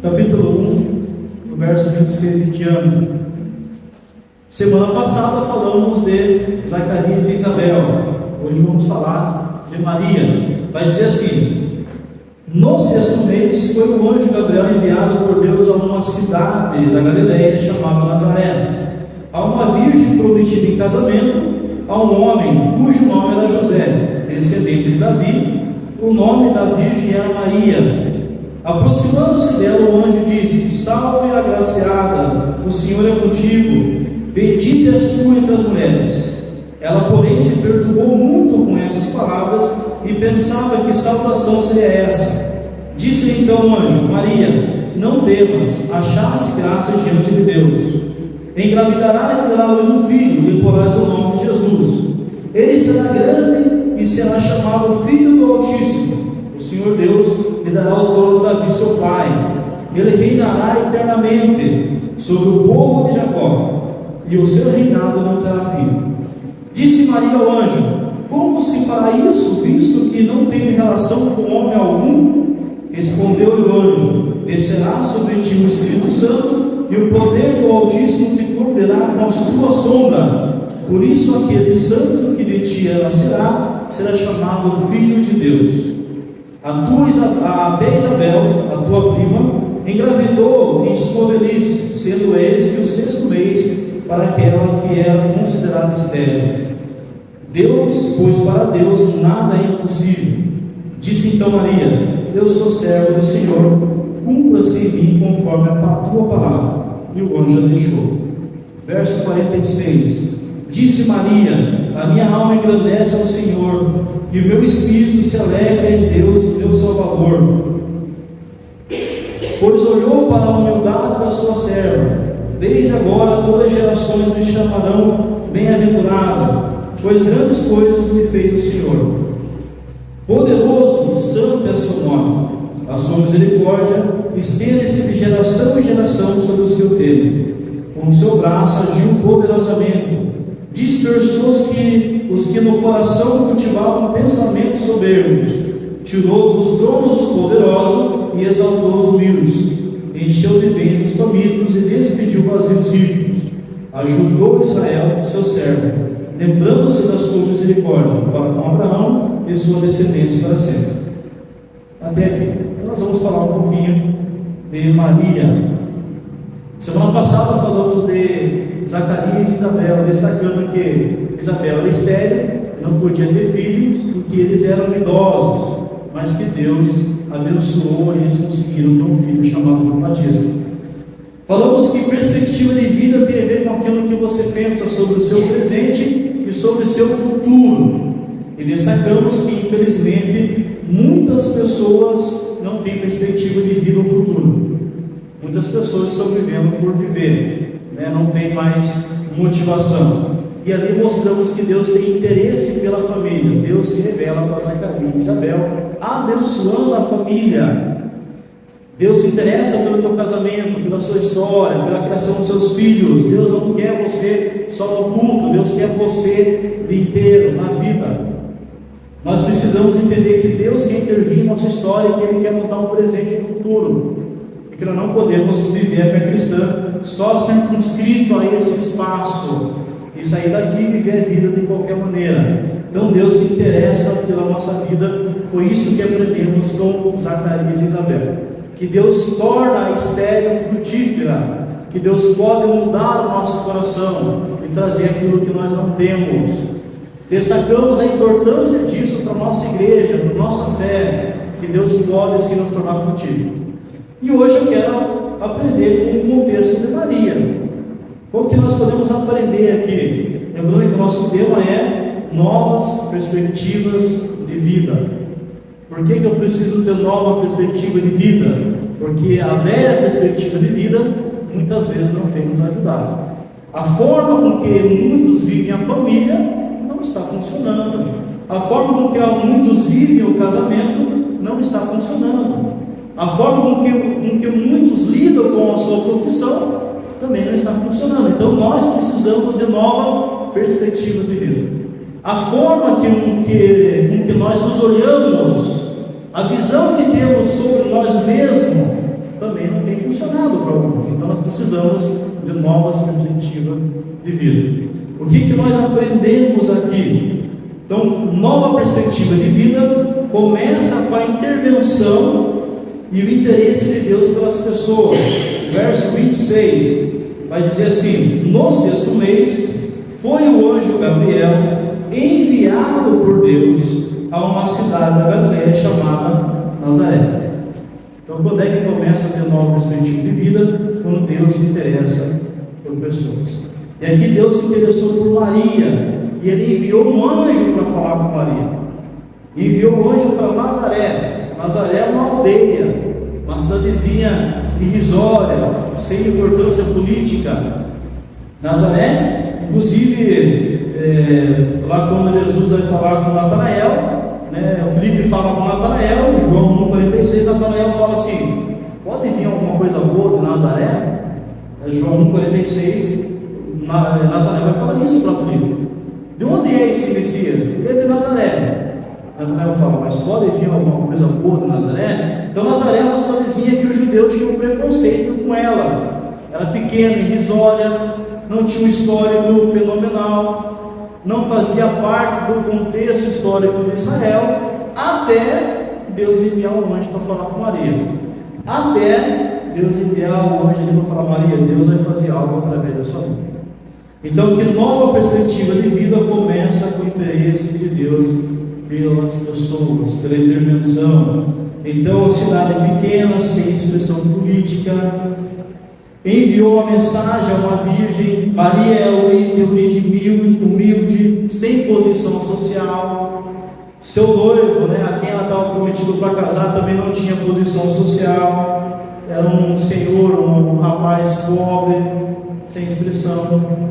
capítulo 1, verso 26 em diante. Semana passada falamos de Zacarias e Isabel. Hoje vamos falar de Maria. Vai dizer assim: no 6º mês foi o anjo Gabriel enviado por Deus a uma cidade da Galileia chamada Nazaré, a uma virgem prometida em casamento a um homem cujo nome era José, descendente de Davi. O nome da virgem era Maria. Aproximando-se dela, o anjo disse: salve, agraciada, o Senhor é contigo, bendita és tu entre as mulheres. Ela, porém, se perturbou muito com essas palavras e pensava que saudação seria essa. Disse então o anjo: Maria, não temas, achaste graça diante de Deus. Engravidarás e darás à luz um filho, e lhe porás o nome de Jesus. Ele será grande e será chamado Filho do Altíssimo. O Senhor Deus lhe dará o trono de Davi, seu pai. Ele reinará eternamente sobre o povo de Jacó, e o seu reinado não terá fim. Disse Maria ao anjo: como se fará isso, visto que não tenho relação com homem algum? Respondeu-lhe o anjo: descerá sobre ti o Espírito Santo, e o poder do Altíssimo te cobrirá com a sua sombra. Por isso aquele santo que de ti nascerá será chamado Filho de Deus. A Isabel, a tua prima, engravidou em sua velhice, sendo este o 6º mês para aquela que era considerada estéril. Pois para Deus nada é impossível. Disse então Maria: eu sou servo do Senhor, cumpra-se em mim conforme a tua palavra. E o anjo a deixou. Verso 46. Disse Maria: a minha alma engrandece ao Senhor, e o meu espírito se alegra em Deus, meu Salvador, pois olhou para a humildade da sua serva. Desde agora todas as gerações me chamarão bem-aventurada, pois grandes coisas me fez o Senhor. Poderoso e santo é seu nome. A sua misericórdia estende-se de geração em geração sobre os que o temem. Com o seu braço agiu poderosamente, dispersou os que no coração cultivavam pensamentos soberbos, tirou dos tronos os poderosos e exaltou os humildes, encheu de bens os famintos e despediu vazios ricos. Ajudou Israel, seu servo, lembrando-se da sua misericórdia para com Abraão e sua descendência para sempre. Até aqui. Então nós vamos falar um pouquinho de Maria. Semana passada falamos de Zacarias e Isabel, destacando que Isabel era estéril, não podia ter filhos, porque eles eram idosos, mas que Deus abençoou e eles conseguiram ter um filho chamado João Batista. Falamos que perspectiva de vida tem a ver com aquilo que você pensa sobre o seu presente e sobre o seu futuro. E destacamos que, infelizmente, muitas pessoas não têm perspectiva de vida no futuro. Muitas pessoas estão vivendo por viver, não tem mais motivação. E ali mostramos que Deus tem interesse pela família. Deus se revela para Zacarias e Isabel, abençoando a família. Deus se interessa pelo teu casamento, pela sua história, pela criação dos seus filhos. Deus não quer você só no culto, Deus quer você inteiro na vida. Nós precisamos entender que Deus quer intervir em nossa história, que Ele quer nos dar um presente no futuro, e que nós não podemos viver a fé cristã só circunscrito a esse espaço e sair daqui e viver a vida de qualquer maneira. Então Deus se interessa pela nossa vida. Foi isso que aprendemos com Zacarias e Isabel, que Deus torna a estéril frutífera, que Deus pode mudar o nosso coração e trazer aquilo que nós não temos. Destacamos a importância disso para a nossa igreja, para a nossa fé, que Deus pode sim nos tornar frutífero. E hoje eu quero aprender com o contexto de Maria. O que nós podemos aprender aqui? Lembrando que o nosso tema é novas perspectivas de vida. Por que eu preciso ter nova perspectiva de vida? Porque a velha perspectiva de vida muitas vezes não tem nos ajudado. A forma com que muitos vivem a família não está funcionando. A forma com que muitos vivem o casamento não está funcionando. A forma com que muitos lidam com a sua profissão também não está funcionando. Então nós precisamos de nova perspectiva de vida. A forma com que nós nos olhamos, a visão que temos sobre nós mesmos, também não tem direcionado para longe. Então nós precisamos de novas perspectivas de vida. O que nós aprendemos aqui? Então, nova perspectiva de vida começa com a intervenção e o interesse de Deus pelas pessoas. Verso 26 vai dizer assim: no 6º mês foi o anjo Gabriel enviado por Deus a uma cidade da Galileia chamada Nazaré. Então, quando é que começa a ter nova perspectiva de vida? Quando Deus se interessa por pessoas. E aqui Deus se interessou por Maria, e Ele enviou um anjo para falar com Maria. Enviou um anjo para Nazaré. Nazaré é uma aldeia, uma cidadezinha irrisória, sem importância política. Nazaré, inclusive, lá quando Jesus vai falar com Natanael, o Filipe fala com Natanael, João 1,46, Natanael fala assim: pode vir alguma coisa boa de Nazaré? João 1,46, Natanael vai falar isso para Filipe: de onde é esse Messias? Ele é de Nazaré. Natanael fala: mas pode vir alguma coisa boa de Nazaré? Então Nazaré é uma cidadezinha que os judeus tinham preconceito com ela. Era pequena, irrisória, não tinha um histórico fenomenal, não fazia parte do contexto histórico de Israel, até Deus enviar um anjo para falar com Maria. Até Deus enviar um anjo para falar: Maria, Deus vai fazer algo através da sua vida. Então, que nova perspectiva de vida começa com o interesse de Deus pelas pessoas, pela intervenção. Então, a cidade pequena, sem expressão política, enviou uma mensagem a uma virgem. Maria é de origem humilde, sem posição social. Seu noivo, a quem ela estava prometido para casar, também não tinha posição social. Era um senhor, um rapaz pobre, sem expressão.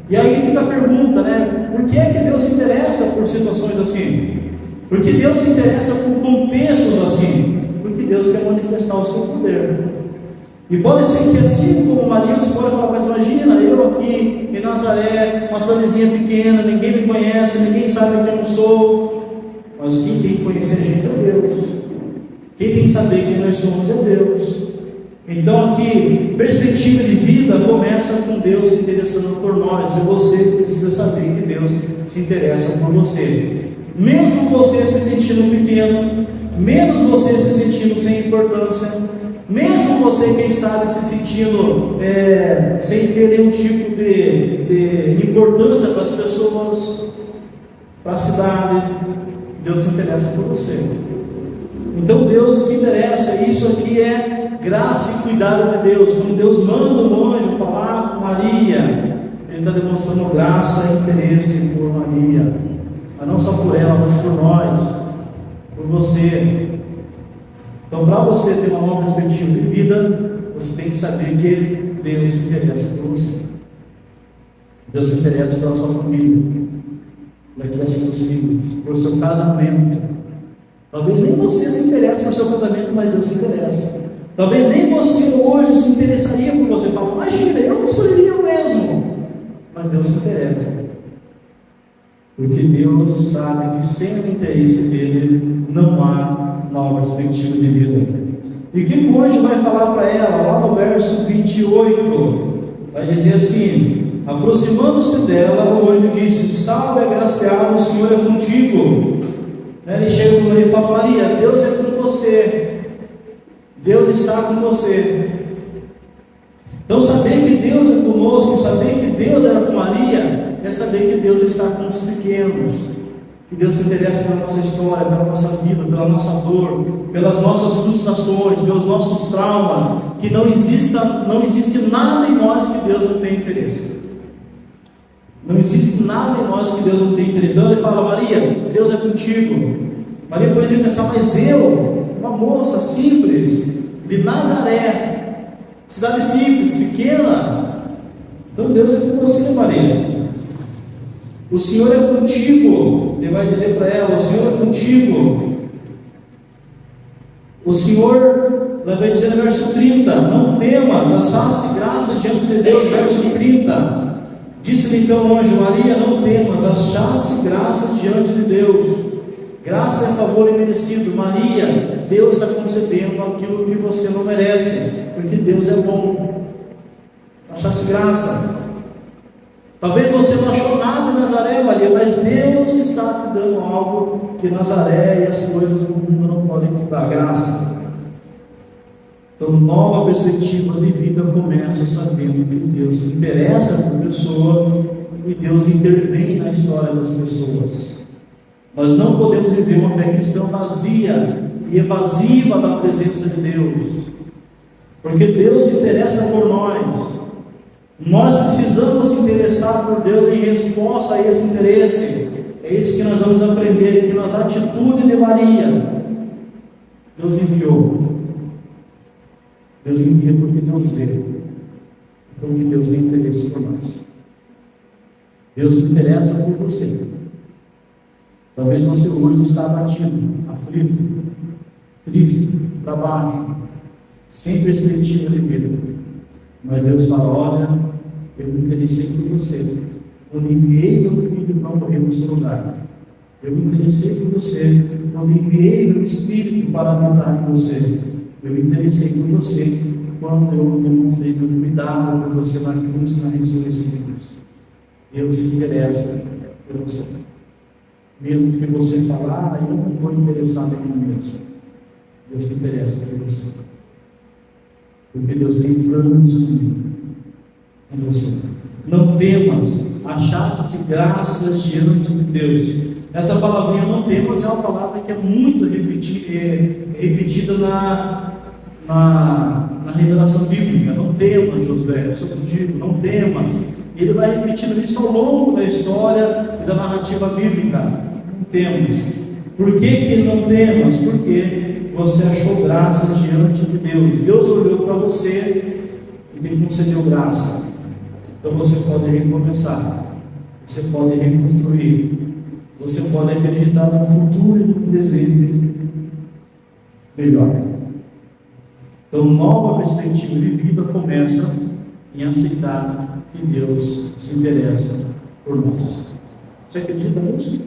E aí fica a pergunta, por que é que Deus se interessa por situações assim? Por que Deus se interessa por contextos assim? Porque Deus quer manifestar o seu poder. E pode ser que, assim como Maria, você pode falar: mas imagina, eu aqui em Nazaré, uma cidadezinha pequena, ninguém me conhece, ninguém sabe quem eu sou. Mas quem tem que conhecer a gente é Deus. Quem tem que saber quem nós somos é Deus. Então aqui, perspectiva de vida começa com Deus se interessando por nós. E você precisa saber que Deus se interessa por você. Mesmo você se sentindo pequeno, mesmo você se sentindo sem importância, mesmo você, quem sabe, se sentindo sem ter nenhum tipo de importância para as pessoas, para a cidade, Deus se interessa por você. Então Deus se interessa. Isso aqui é graça e cuidado de Deus. Quando Deus manda um anjo falar com Maria, Ele está demonstrando graça e interesse por Maria, mas não só por ela, mas por nós, por você. Então, para você ter uma nova perspectiva de vida, você tem que saber que Deus se interessa por você. Deus se interessa pela sua família, pela criação dos filhos, por seu casamento. Talvez nem você se interesse por seu casamento, mas Deus se interessa. Talvez nem você hoje se interessaria por você. Fala: imagina, eu não escolheria eu mesmo. Mas Deus se interessa. Porque Deus sabe que sem o interesse dele não há nova perspectiva de vida. E o que o anjo vai falar para ela? Lá no verso 28, vai dizer assim: aproximando-se dela, o anjo disse: salve, agraciada, o Senhor é contigo. Ele chega para Maria e fala: Maria, Deus é com você. Deus está com você. Então, saber que Deus é conosco, saber que Deus era com Maria, é saber que Deus está com os pequenos, que Deus se interessa pela nossa história, pela nossa vida, pela nossa dor, pelas nossas frustrações, pelos nossos traumas, que não existe nada em nós que Deus não tenha interesse. Não existe nada em nós que Deus não tenha interesse. Então Ele fala: Maria, Deus é contigo. Maria poderia pensar: mas eu, uma moça simples, de Nazaré, cidade simples, pequena. Então Deus é com você, Maria. O Senhor é contigo. Ele vai dizer para ela: o Senhor é contigo. O Senhor, ela vai dizer no verso 30: não temas, achaste graça diante de Deus. Verso 30: disse-lhe então o anjo: Maria, não temas, achaste graça diante de Deus. Graça é favor imerecido. Maria, Deus está concedendo aquilo que você não merece, porque Deus é bom. Achasse graça. Talvez você não achou nada em Nazaré, Maria, mas Deus está te dando algo que Nazaré e as coisas do mundo não podem te dar, graça. Então, nova perspectiva de vida começa sabendo que Deus se interessa por pessoa e Deus intervém na história das pessoas. Nós não podemos viver uma fé cristã vazia e evasiva da presença de Deus, porque Deus se interessa por nós. Nós precisamos se interessar por Deus em resposta a esse interesse. É isso que nós vamos aprender aqui nas atitudes de Maria. Deus enviou. Deus envia porque Deus vê, porque Deus tem interesse por nós. Deus se interessa por você. Talvez você hoje está abatido, aflito, triste, para baixo, sem perspectiva de vida. Mas Deus fala: olha, eu me interessei por você, quando enviei meu filho para morrer no seu lugar. Eu me interessei por você, quando enviei meu Espírito para habitar em você. Eu me interessei por você, quando eu demonstrei meu cuidado por você na cruz, na ressurreição de Cristo. Deus se interessa por você. Mesmo que você falar, eu não estou interessado em mim mesmo. Deus se interessa por você. Porque Deus tem planos comigo, com você. Não temas, achaste graças diante de Deus. Essa palavrinha não temas é uma palavra que é muito repetida na revelação bíblica. Não temas, Josué, eu sou contigo, não temas. E ele vai repetindo isso ao longo da história e da narrativa bíblica. Não temas. Por que não temas? Porque você achou graça diante de Deus. Deus olhou para você e te concedeu graça. Então você pode recomeçar, você pode reconstruir, você pode acreditar no futuro e no presente melhor. Então, nova perspectiva de vida começa em aceitar que Deus se interessa por nós. Você acredita nisso?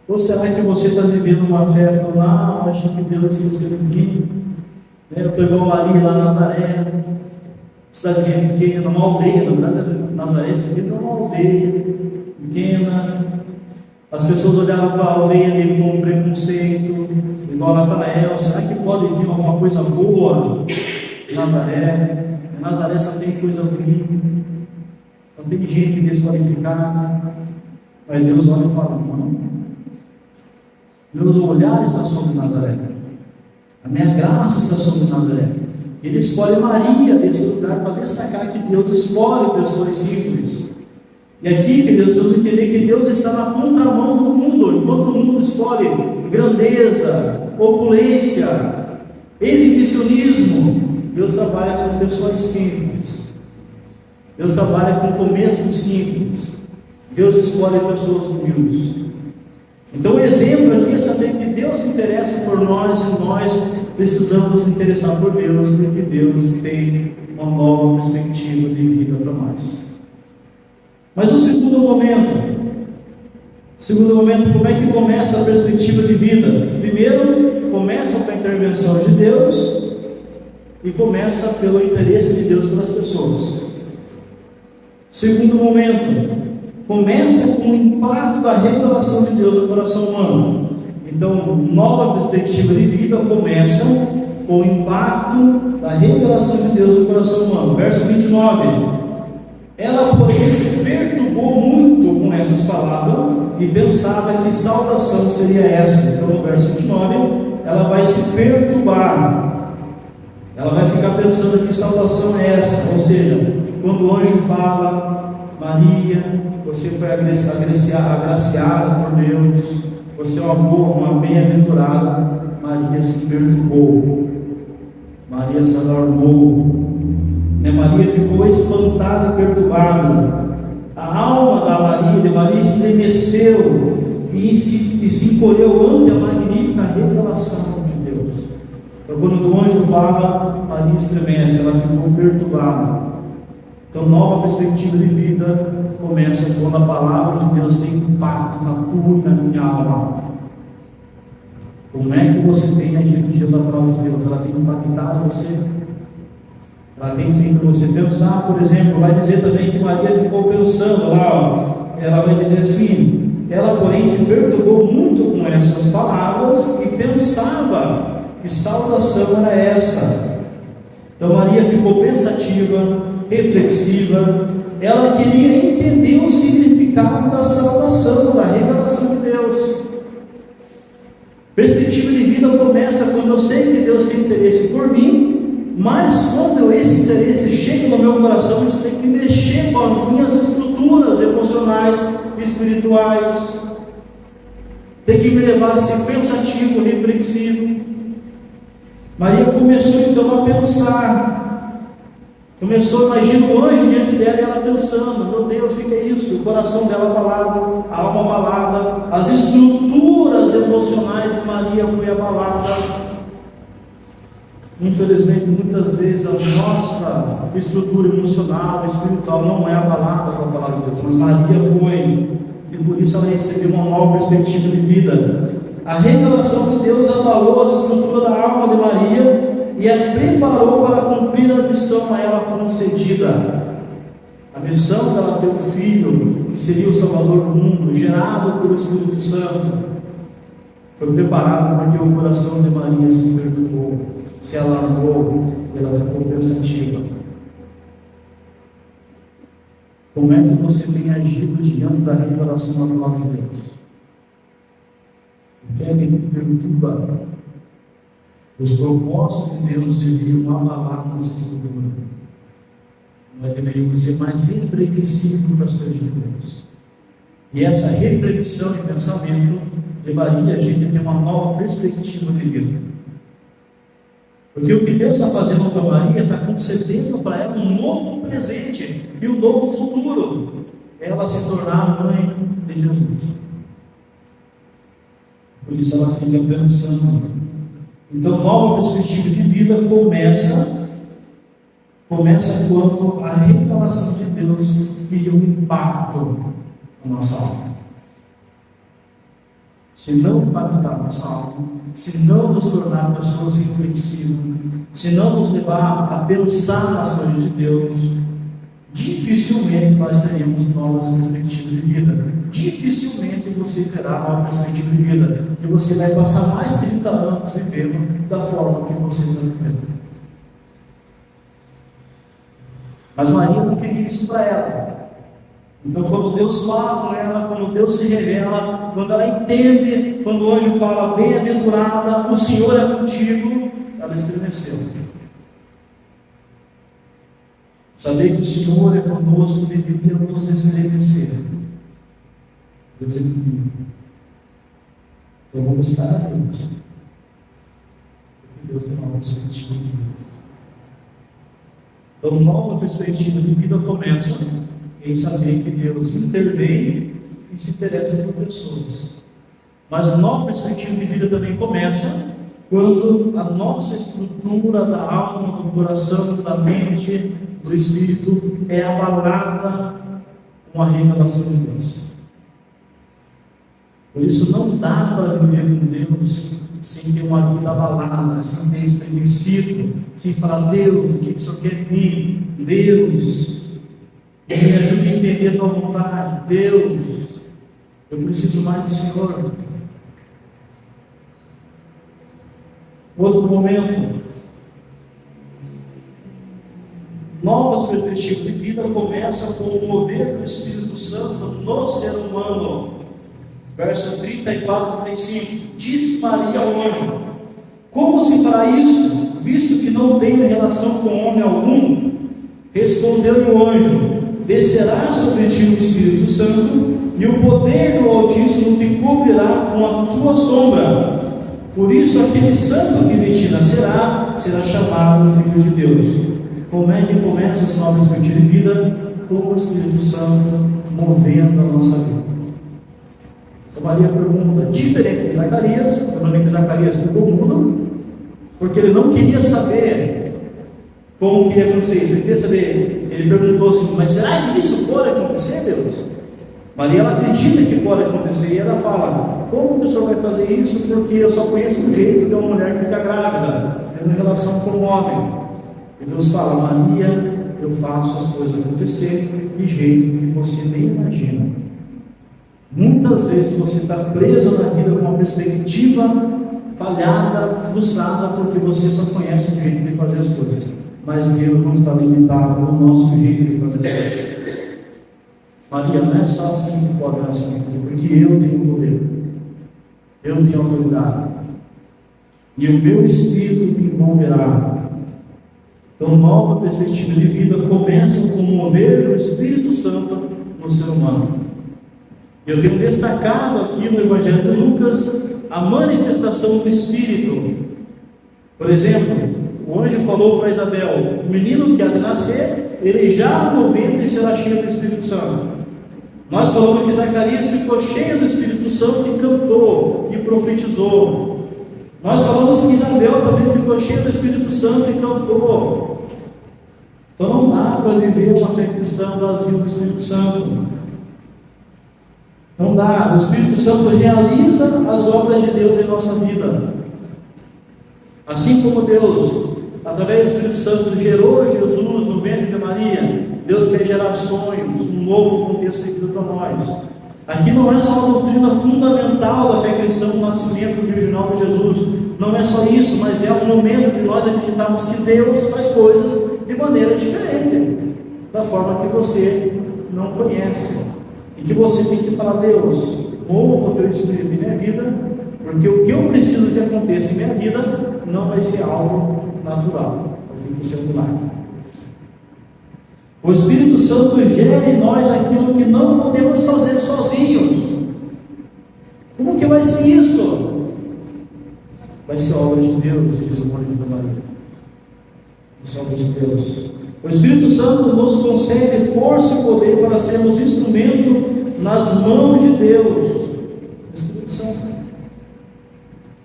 Ou será que você está vivendo uma fé falando: ah, eu acho que Deus se esqueceu de mim? Eu estou igual Maria lá em Nazaré, cidadezinha pequena, uma aldeia, na verdade, Nazaré é uma aldeia pequena. As pessoas olhavam para a aldeia ali com preconceito, igual Natanael. Será que pode vir alguma coisa boa em Nazaré? Em Nazaré só tem coisa ruim, só tem gente desqualificada. Mas Deus olha e fala: não, meu olhar está sobre Nazaré, a minha graça está sobre Nazaré. Ele escolhe Maria desse lugar para destacar que Deus escolhe pessoas simples. E aqui, queridos, vamos entender que Deus está na contramão do mundo. Enquanto o mundo escolhe grandeza, opulência, exibicionismo, Deus trabalha com pessoas simples. Deus trabalha com começos simples. Deus escolhe pessoas humildes. Então, o exemplo aqui é saber que Deus se interessa por nós e nós precisamos nos interessar por Deus, porque Deus tem uma nova perspectiva de vida para nós. Mas o segundo momento, como é que começa a perspectiva de vida? Primeiro, começa com a intervenção de Deus e começa pelo interesse de Deus pelas pessoas. Segundo momento, começa com o impacto da revelação de Deus no coração humano. Então, nova perspectiva de vida começa com o impacto da revelação de Deus no coração humano. Verso 29. Ela, porém, se perturbou muito com essas palavras e pensava que salvação seria essa. Então, no verso 29, ela vai se perturbar. Ela vai ficar pensando que salvação é essa. Ou seja, quando o anjo fala: Maria, você foi agraciada por Deus, você é uma bem-aventurada, Maria se perturbou. Maria se alarmou. Maria ficou espantada e perturbada. A alma de Maria estremeceu e se encolheu ante a magnífica revelação de Deus. Então, quando o anjo fala, Maria estremece, ela ficou perturbada. Então, nova perspectiva de vida começa quando a palavra de Deus tem impacto na tua e na minha alma. Como é que você tem agido diante da palavra de Deus? Ela tem impactado você? Ela tem feito você pensar, por exemplo, vai dizer também que Maria ficou pensando lá, ó, ela vai dizer assim, ela porém se perturbou muito com essas palavras e pensava que salvação era essa. Então Maria ficou pensativa, reflexiva, ela queria entender o significado da salvação, da revelação de Deus. Perspectiva de vida começa quando eu sei que Deus tem interesse por mim, mas quando esse interesse chega no meu coração, isso tem que mexer com as minhas estruturas emocionais, espirituais, tem que me levar a ser pensativo, reflexivo. Maria começou então a pensar, imagina o anjo diante dela e ela pensando, meu Deus, o que é isso? O coração dela abalado, a alma abalada, as estruturas emocionais de Maria foi abalada. Infelizmente, muitas vezes a nossa estrutura emocional, espiritual não é abalada com a palavra de Deus, mas Maria foi, e por isso ela recebeu uma nova perspectiva de vida. A revelação de Deus abalou a estrutura da alma de Maria e a preparou para cumprir a missão a ela concedida. A missão dela ter um filho, que seria o Salvador do mundo, gerado pelo Espírito Santo, foi preparada porque o coração de Maria se perturbou, se alarmou, ela ficou pensativa. Como é que você tem agido diante da revelação da palavra de Deus? O que é que perturba? Os propósitos de Deus deveriam abalar nossa estrutura. Nós deveríamos ser mais reflexivos das coisas de Deus. E essa reflexão e pensamento levaria a gente a ter uma nova perspectiva de vida. Porque o que Deus está fazendo com a Maria está concedendo para ela um novo presente e um novo futuro. Ela se tornar a mãe de Jesus. Por isso ela fica pensando. Então, nova perspectiva de vida começa quando a revelação de Deus cria um impacto na nossa alma. Se não impactar nossa alma, se não nos tornar pessoas reflexivas, se não nos levar a pensar nas coisas de Deus, dificilmente nós teremos novas perspectivas de vida. Dificilmente você terá uma perspectiva de vida. E você vai passar mais 30 anos vivendo da forma que você está vivendo. Mas Maria não queria isso para ela. Então, quando Deus fala com ela, quando Deus se revela, quando ela entende, quando o anjo fala, bem-aventurada, o Senhor é contigo, ela estremeceu. Saber que o Senhor é conosco deveria nos estremecer. Deus é comigo. Então vamos estar a Deus. Porque Deus tem uma nova perspectiva de vida. Então, nova perspectiva de vida começa em saber que Deus intervém e se interessa por pessoas. Mas nova perspectiva de vida também começa quando a nossa estrutura da alma, do coração, da mente, do espírito é abalada com a revelação de Deus. Por isso não dá para viver com Deus sem ter uma vida abalada, sem ter estremecido, sem falar, Deus, o que o Senhor quer de mim? Deus, me ajude a entender a tua vontade. Deus, eu preciso mais do Senhor. Outro momento, novas perspectivas de vida começam com o mover do Espírito Santo no ser humano. Verso 34 e 35. Disse Maria ao anjo: como se fará isso, visto que não tenho relação com homem algum? Respondeu-lhe o anjo: descerá sobre ti o Espírito Santo, e o poder do Altíssimo te cobrirá com a sua sombra. Por isso aquele santo que de ti nascerá será chamado Filho de Deus. Como é que começa essa nova perspectiva de vida? Com o Espírito Santo movendo a nossa vida. Então Maria pergunta, diferente de Zacarias, também que Zacarias ficou mudo, porque ele não queria saber como que ia acontecer isso. Ele queria saber, ele perguntou assim, mas será que isso pode acontecer, Deus? Maria, ela acredita que pode acontecer, e ela fala, como que o Senhor vai fazer isso? Porque eu só conheço um jeito de uma mulher ficar grávida, tendo relação com um homem. E Deus fala: Maria, eu faço as coisas acontecer de jeito que você nem imagina. Muitas vezes você está preso na vida com uma perspectiva falhada, frustrada, porque você só conhece um jeito de fazer as coisas. Mas Deus não está limitado ao nosso jeito de fazer as coisas. Maria, não é só assim que pode nascer, porque eu tenho poder, eu tenho autoridade, e o meu Espírito te envolverá. Então, nova perspectiva de vida começa com mover o Espírito Santo no ser humano. Eu tenho destacado aqui no Evangelho de Lucas a manifestação do Espírito. Por exemplo, o anjo falou para Isabel: o menino que há de nascer, ele já no ventre será cheio do Espírito Santo. Nós falamos que Zacarias ficou cheio do Espírito Santo e cantou e profetizou. Nós falamos que Isabel também ficou cheia do Espírito Santo e cantou. Então não dá para viver uma fé cristã vazia do Espírito Santo. Não dá. O Espírito Santo realiza as obras de Deus em nossa vida. Assim como Deus, através do Espírito Santo, gerou Jesus no ventre de Maria, Deus quer gerar sonhos, um novo contexto de vida para nós. Aqui não é só a doutrina fundamental da fé cristã, o nascimento virginal de Jesus. Não é só isso, mas é um momento de nós acreditarmos que Deus faz coisas de maneira diferente, da forma que você não conhece. E que você tem que falar: Deus, mova o teu Espírito em minha vida, porque o que eu preciso que aconteça em minha vida não vai ser algo natural, tem que ser um milagre. O Espírito Santo gera em nós aquilo que não podemos fazer sozinhos. Como que vai ser isso? Vai ser obra de Deus, diz o marido da Maria. Vai ser obra de Deus. O Espírito Santo nos concede força e poder para sermos instrumento nas mãos de Deus. O Espírito Santo.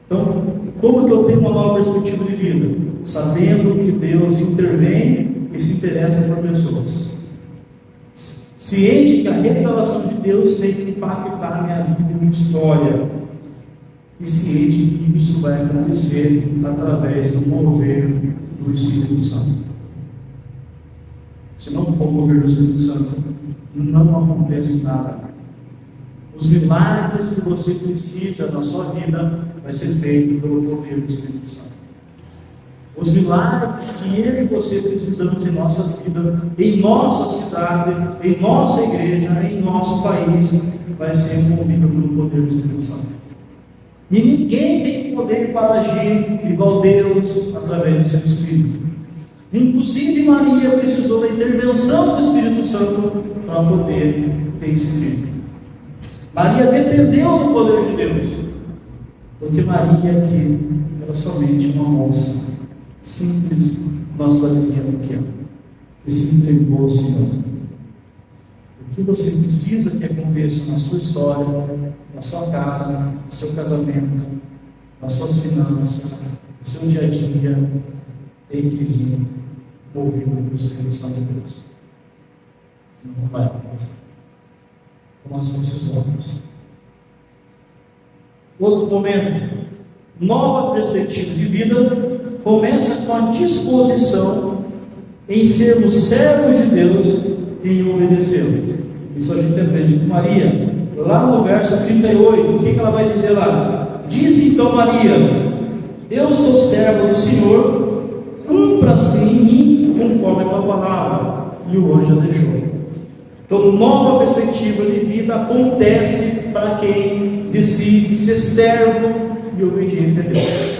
Então, como que eu tenho uma nova perspectiva de vida? Sabendo que Deus intervém e se interessa por pessoas. Ciente que a revelação de Deus tem que impactar a minha vida e minha história. E ciente que isso vai acontecer através do mover do Espírito Santo. Se não for o mover do Espírito Santo, não acontece nada. Os milagres que você precisa na sua vida vai ser feito pelo poder do Espírito Santo. Os milagres que eu e você precisamos em nossas vidas, em nossa cidade, em nossa igreja, em nosso país, vai ser movido pelo poder do Espírito Santo. E ninguém tem poder para agir igual Deus através do seu Espírito. Inclusive Maria precisou da intervenção do Espírito Santo para poder ter esse filho. Maria dependeu do poder de Deus, porque Maria aqui era somente uma moça simples, nossa cidadezinha pequena, que se entregou ao Senhor. O que você precisa que aconteça na sua história, na sua casa, no seu casamento, nas suas finanças, no seu dia a dia, tem que vir movido pelo Espírito Santo de Deus. Senão não vai acontecer. Como nós precisamos. Outro momento, nova perspectiva de vida começa com a disposição em sermos servos de Deus e em obedecê-lo. Isso a gente aprende com Maria. Lá no verso 38, o que ela vai dizer lá? Disse então Maria: eu sou serva do Senhor, cumpra-se em mim conforme a tua palavra. E o anjo a deixou. Então, nova perspectiva de vida acontece para quem decide ser servo e obediente a Deus.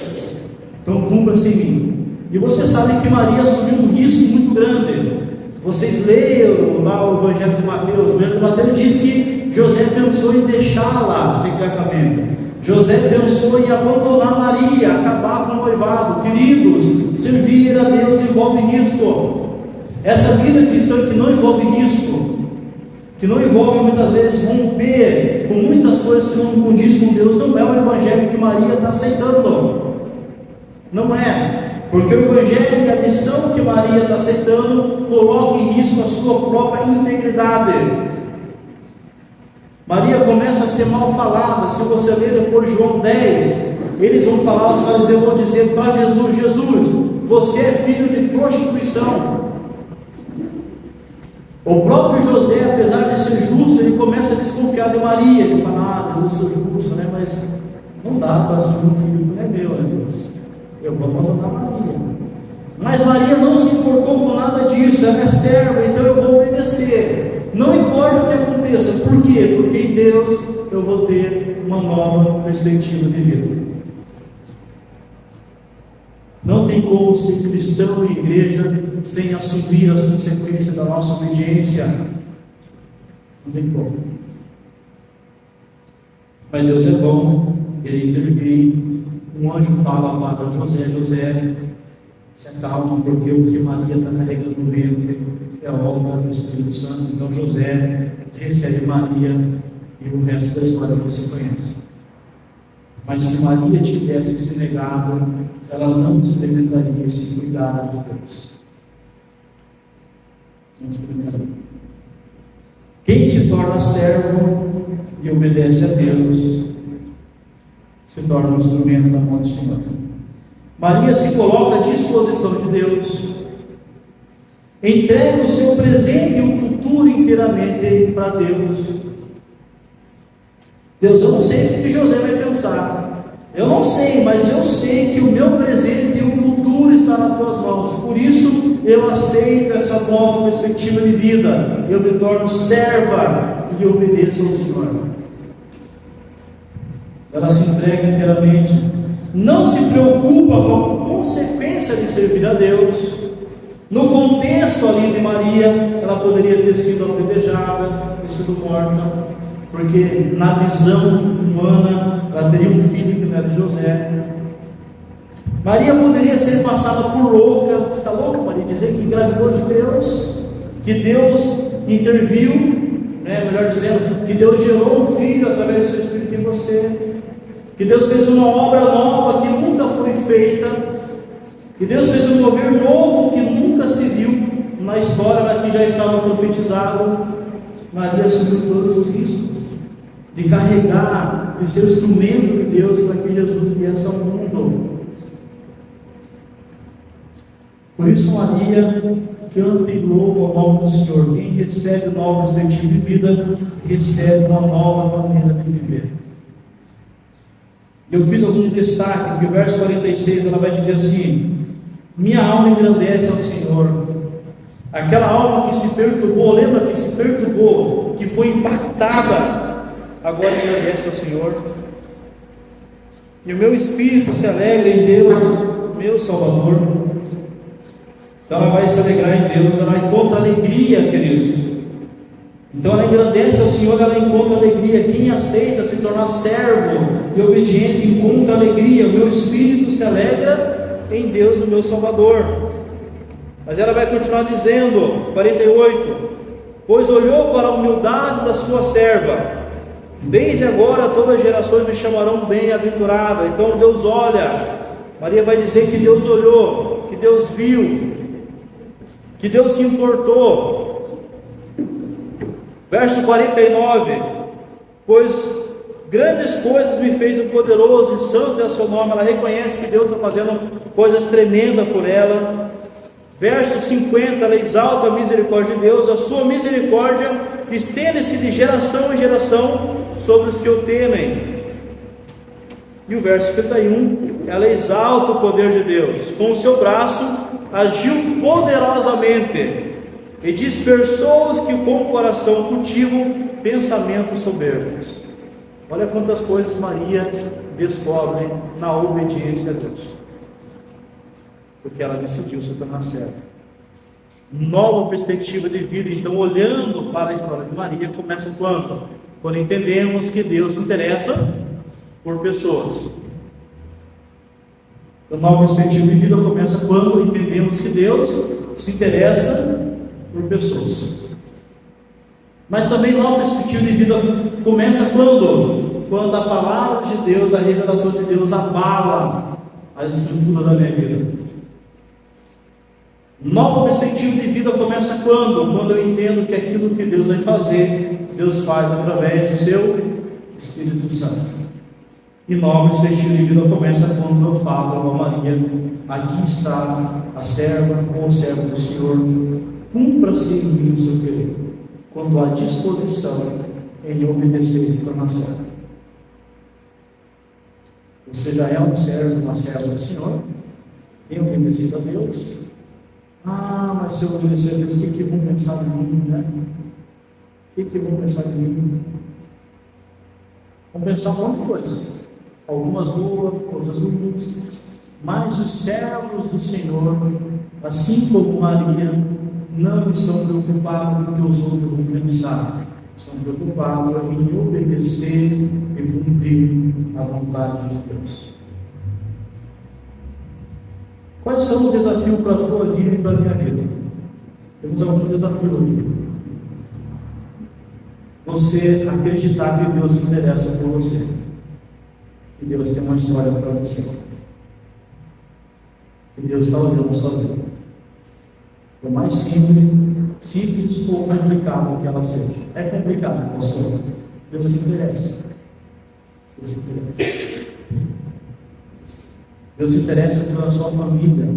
Então, cumpra-se em mim. E você sabe que Maria assumiu um risco muito grande. Vocês leiam lá o Evangelho de Mateus. O Evangelho de Mateus diz que José pensou em deixá-la secretamente. José pensou em abandonar Maria, acabar com o noivado. Queridos, servir a Deus envolve risco. Essa vida cristã que não envolve risco, que não envolve muitas vezes romper com muitas coisas que não condiz com Deus, não é o Evangelho que Maria está aceitando. Não é, porque o Evangelho e a missão que Maria está aceitando coloca em risco a sua própria integridade. Maria começa a ser mal falada. Se você ler depois João 10, eles vão falar, os fariseus vão dizer para Jesus: Jesus, você é filho de prostituição. O próprio José, apesar de ser justo, ele começa a desconfiar de Maria. Ele fala: eu sou justo, né? Mas não dá para ser um filho que não é meu, né, Deus? Eu vou abandonar Maria. Mas Maria não se importou com nada disso. Ela é serva, então eu vou obedecer. Não importa o que aconteça. Por quê? Porque em Deus eu vou ter uma nova perspectiva de vida. Não tem como ser cristão e igreja sem assumir as consequências da nossa obediência. Não tem como. Mas Deus é bom, Ele intervém. Um anjo fala para José: José, se acalma, porque o que Maria está carregando no ventre é a obra do Espírito Santo. Então José recebe Maria, e o resto da história você conhece. Mas se Maria tivesse se negado, ela não experimentaria esse cuidado de Deus. Não experimentaria. Quem se torna servo e obedece a Deus se torna um instrumento da mão do Senhor. Maria se coloca à disposição de Deus, entrega o seu presente e o futuro inteiramente para Deus. Deus, eu não sei o que José vai pensar, eu não sei, mas eu sei que o meu presente e o futuro está nas tuas mãos. Por isso eu aceito essa nova perspectiva de vida. Eu me torno serva e obedeço ao Senhor. Ela se entrega inteiramente, não se preocupa com a consequência de servir a Deus. No contexto ali de Maria, ela poderia ter sido apedrejada, ter sido morta, porque na visão humana ela teria um filho que não era de José. Maria poderia ser passada por louca. Está louca, Maria? Dizer que engravidou de Deus, que Deus interviu, melhor dizendo, que Deus gerou um filho através do seu Espírito em você, que Deus fez uma obra nova que nunca foi feita, que Deus fez um mover novo que nunca se viu na história, mas que já estava profetizado. Maria assumiu todos os riscos de carregar, de ser instrumento de Deus para que Jesus viesse ao mundo. Por isso Maria canta e louva o nome do Senhor. Quem recebe nova perspectiva de vida, recebe uma nova maneira de viver. Eu fiz algum destaque, que o verso 46 ela vai dizer assim: minha alma engrandece ao Senhor. Aquela alma que se perturbou, lembra que se perturbou, que foi impactada, agora engrandece ao Senhor. E o meu espírito se alegra em Deus, meu Salvador. Então ela vai se alegrar em Deus, ela encontra alegria, queridos. Então ela engrandece ao Senhor, ela encontra alegria. Quem aceita se tornar servo e obediente encontra alegria. O meu espírito se alegra em Deus, o meu Salvador. Mas ela vai continuar dizendo, 48: pois olhou para a humildade da sua serva. Desde agora todas as gerações me chamarão bem-aventurada. Então Deus olha. Maria vai dizer que Deus olhou, que Deus viu, que Deus se importou. Verso 49: pois grandes coisas me fez o poderoso e santo é o seu nome. Ela reconhece que Deus está fazendo coisas tremendas por ela. Verso 50: ela exalta a misericórdia de Deus, a sua misericórdia estende-se de geração em geração sobre os que o temem. E o verso 51: ela exalta o poder de Deus, com o seu braço agiu poderosamente e dispersou os que com o coração cultivam pensamentos soberbos. Olha quantas coisas Maria descobre na obediência a Deus, porque ela decidiu se tornar serva. Nova perspectiva de vida. Então, olhando para a história de Maria, começa quando? Quando entendemos que Deus se interessa por pessoas. Então, nova perspectiva de vida começa quando entendemos que Deus se interessa por pessoas. Mas também nova perspectiva de vida começa quando? Quando a palavra de Deus, a revelação de Deus abala a estrutura da minha vida. Nova perspectiva de vida começa quando? Quando eu entendo que aquilo que Deus vai fazer, Deus faz através do seu Espírito Santo. E nobre estilo de vida começa quando eu falo a Maria: aqui está a serva ou o servo do Senhor, cumpra-se em mim o seu querer, quando há disposição em obedecer e se tornar servo. Você já é um servo, uma serva do Senhor, tem obedecido a Deus. Mas se eu obedecer a Deus, o que vão pensar de mim, né? O que vão pensar de mim? Vão pensar um monte de coisa, algumas boas, outras ruins, mas os servos do Senhor, assim como Maria, não estão preocupados com o que os outros vão pensar, estão preocupados em obedecer e cumprir a vontade de Deus. Quais são os desafios para a tua vida e para a minha vida? Temos alguns desafios aqui. Você acreditar que Deus se interessa por você, que Deus tem uma história para você, que Deus está olhando a sua vida. Por mais simples ou complicado que ela seja. É complicado, pastor. Deus se interessa. Deus se interessa. Deus se interessa pela sua família.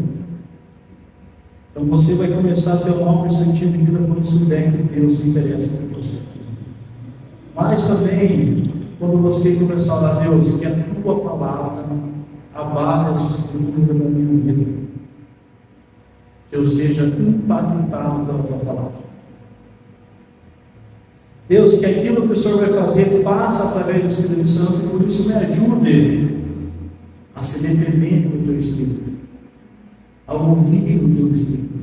Então você vai começar a ter uma nova perspectiva de vida quando souber que Deus se interessa por você. Mas também, quando você começar a orar a Deus, que a tua palavra abale as estruturas da minha vida, que eu seja impactado pela tua palavra. Deus, que aquilo que o Senhor vai fazer, faça através do Espírito Santo, e por isso me ajude a ser dependente do teu Espírito, a ouvir o teu Espírito,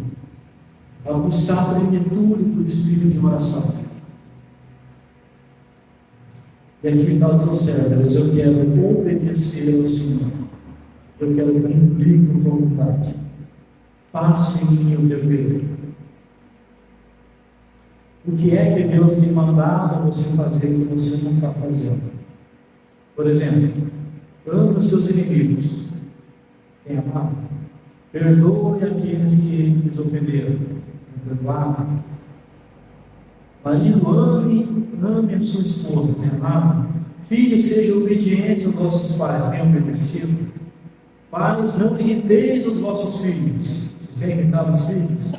a buscar a plenitude do Espírito em oração. E aqui está o teu servo, Deus, eu quero obedecer ao Senhor, eu quero cumprir com a tua vontade. Faça em mim o teu querer. O que é que Deus tem mandado você fazer que você não está fazendo? Por exemplo, ame os seus inimigos. Tem amado? Perdoe aqueles que lhes ofenderam. Perdoar. Marido, ame a sua esposa. Tem amado? Filhos, sejam obedientes aos vossos pais. Tem obedecido? Pais, não irriteis os vossos filhos. Vocês têm irritado os filhos?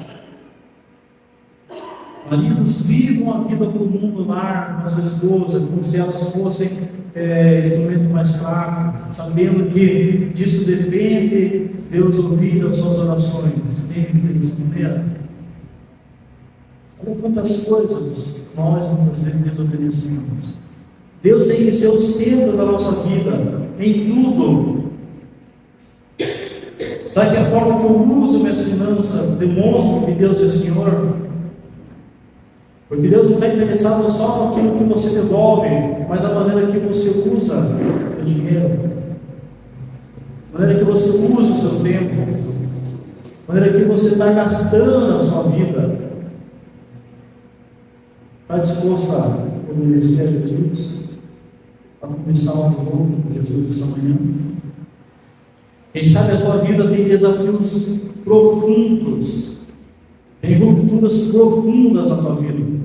Maridos, vivam a vida comum no lar com a sua esposa, como se elas fossem instrumento mais fraco, sabendo que disso depende Deus ouvir as suas orações. Tem vivido dessa maneira? Olha quantas coisas nós muitas vezes desobedecemos. Deus tem que ser o centro da nossa vida, em tudo. Sabe que a forma que eu uso minhas finanças demonstra que Deus é Senhor? Porque Deus não está interessado só naquilo que você devolve, mas da maneira que você usa o dinheiro, da maneira que você usa o seu tempo, da maneira que você está gastando a sua vida. Está disposto a obedecer a Jesus? A começar um novo com Jesus essa manhã? Quem sabe a tua vida tem desafios profundos, tem rupturas profundas na tua vida.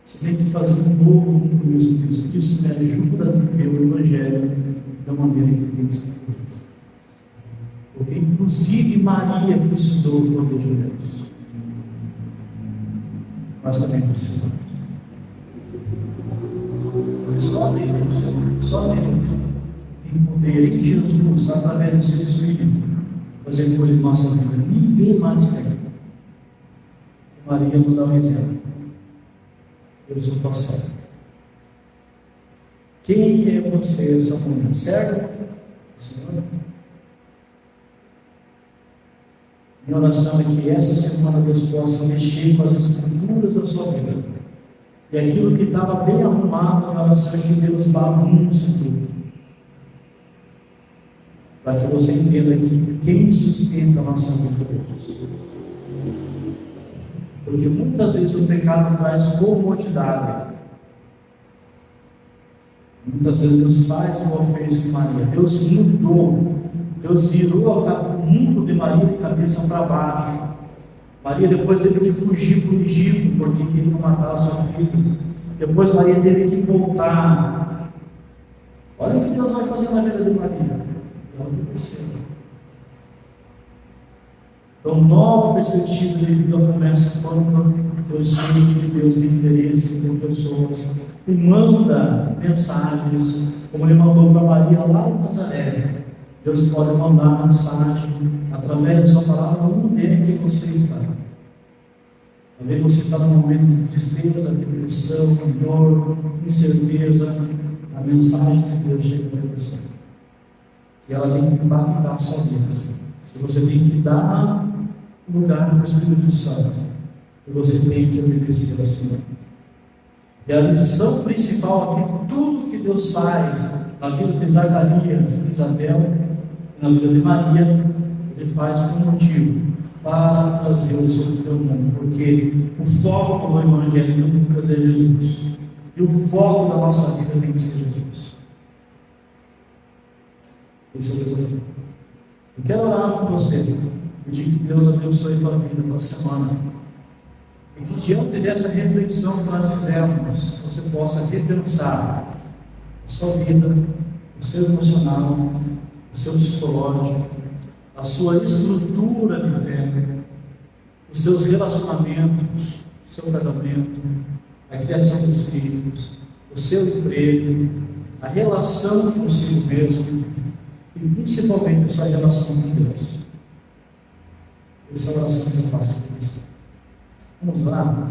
Você tem que fazer um novo compromisso com Cristo. Isso me ajuda a viver o Evangelho da maneira que tem que ser feito. Porque inclusive Maria precisou do poder de Deus. Nós também precisamos. Só Deus tem poder em Jesus, através do seu Espírito, fazer coisas em nossa vida. Ninguém mais tem. Maria nos dá um exemplo. Eu sou tua serva. Quem é você essa manhã? Servo? Senhor? Minha oração é que essa semana Deus possa mexer com as estruturas da sua vida. E aquilo que estava bem arrumado, minha oração é que Deus bagunce tudo. Para que você entenda que quem sustenta a nossa vida é Deus. Porque muitas vezes o pecado traz comodidade. Muitas vezes Deus faz igual fez com Maria. Deus mudou. Deus virou o mundo de Maria de cabeça para baixo. Maria depois teve que fugir para o Egito, porque queria matar o seu filho. Depois Maria teve que voltar. Olha o que Deus vai fazer na vida de Maria. Ela obedeceu. Então, nova perspectiva de vida começa quando eu sei que Deus tem interesse por pessoas e manda mensagens, como Ele mandou para Maria lá em Nazaré. Deus pode mandar mensagem através da sua palavra no meio que você está. Talvez você está num momento de tristeza, depressão, dor, incerteza. A mensagem de Deus chega para você. E ela tem que impactar a sua vida. E você tem que dar lugar para o Espírito Santo. E você tem que obedecer ao Senhor. E a lição principal aqui, tudo que Deus faz na vida de Zacarias, Isabel, na vida de Maria, Ele faz por um motivo, para trazer o seu filho ao mundo. Porque o foco do Evangelho de Lucas é Jesus. E o foco da nossa vida tem que ser Jesus. Esse é o desafio. Eu quero orar com você. Pedir que Deus abençoe a tua vida, a tua semana. E que diante dessa reflexão que nós fizemos, você possa repensar a sua vida, o seu emocional, o seu psicológico, a sua estrutura de fé, os seus relacionamentos, o seu casamento, a criação dos filhos, o seu emprego, a relação consigo mesmo e principalmente a sua relação com Deus. Essa é a oração que eu faço por você. Vamos lá.